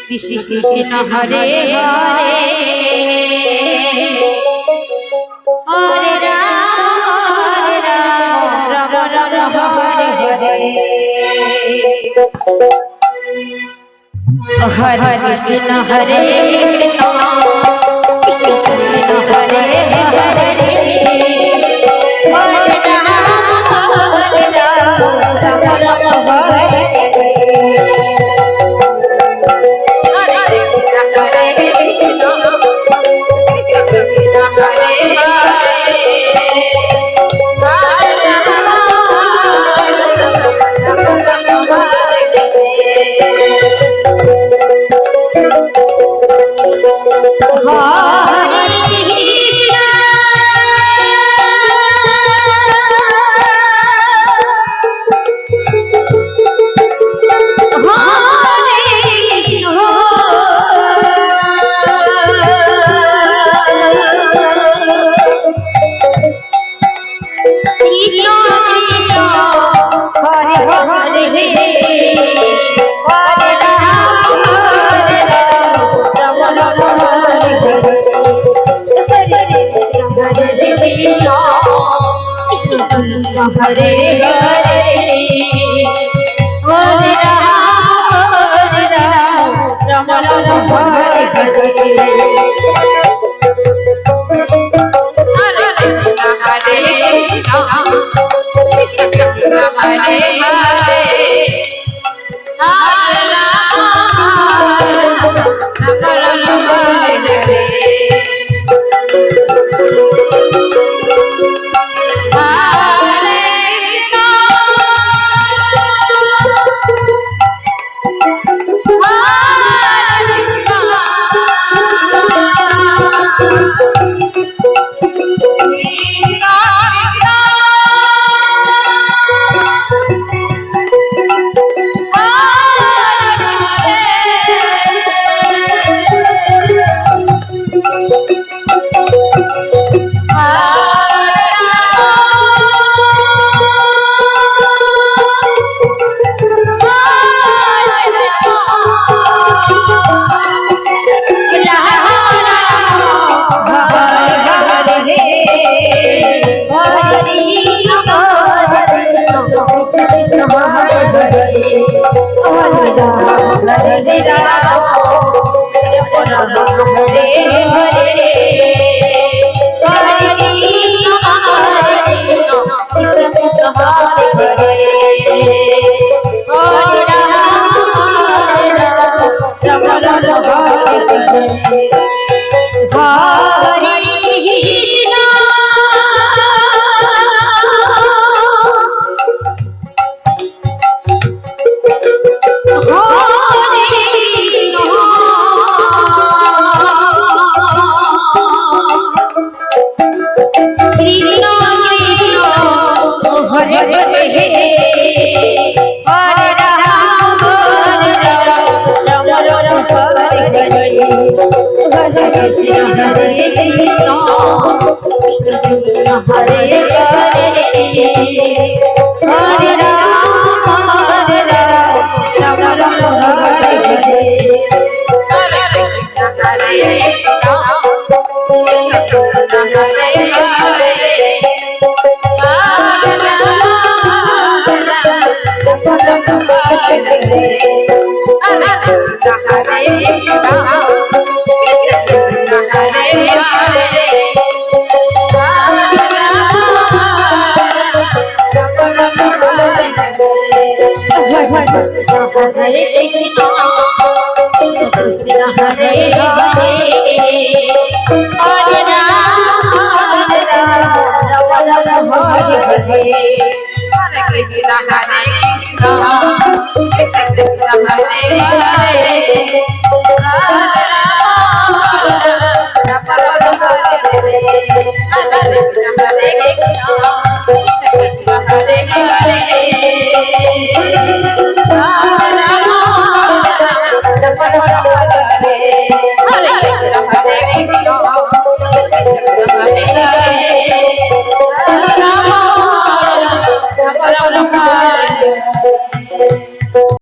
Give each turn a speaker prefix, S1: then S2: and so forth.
S1: Krishna Krishna Hare Hare Hare Ram Ram Ram Hare Hare Hare Krishna Hare Krishna Krishna Krishna Hare Hare Hare Ram Ram Ram Hare Hare Hare Hare Hare Ram Ram Ram Hare Hare Hare Krishna Krishna Hare Hare Hare Ram Ram Ram Hare Hare Hare Ram Hare Hare Hare Krishna Krishna Krishna Hare Hare Hare Ram Ram Ram Hare Hare Hare Krishna Hare Krishna Krishna Krishna Hare Hare Hare Ram Ram Ram Hare Hare Hare Krishna Hare Krishna Krishna Krishna Hare Hare Hare Ram Ram Ram Hare Hare Hare Krishna Hare Krishna Krishna Krishna Hare Hare Hare Ram Ram Ram Hare Hare Hare Krishna Hare Krishna Krishna Krishna Hare Hare Hare Ram Ram Ram Hare Hare Hare Krishna Hare Krishna Krishna Krishna Hare Hare Hare Ram Ram Ram Hare Hare Hare Krishna Hare Krishna Krishna Krishna Hare Hare Hare Ram Ram Ram Hare Hare Hare Krishna Hare Krishna Krishna Krishna Hare Hare Hare Ram Ram Ram Hare Hare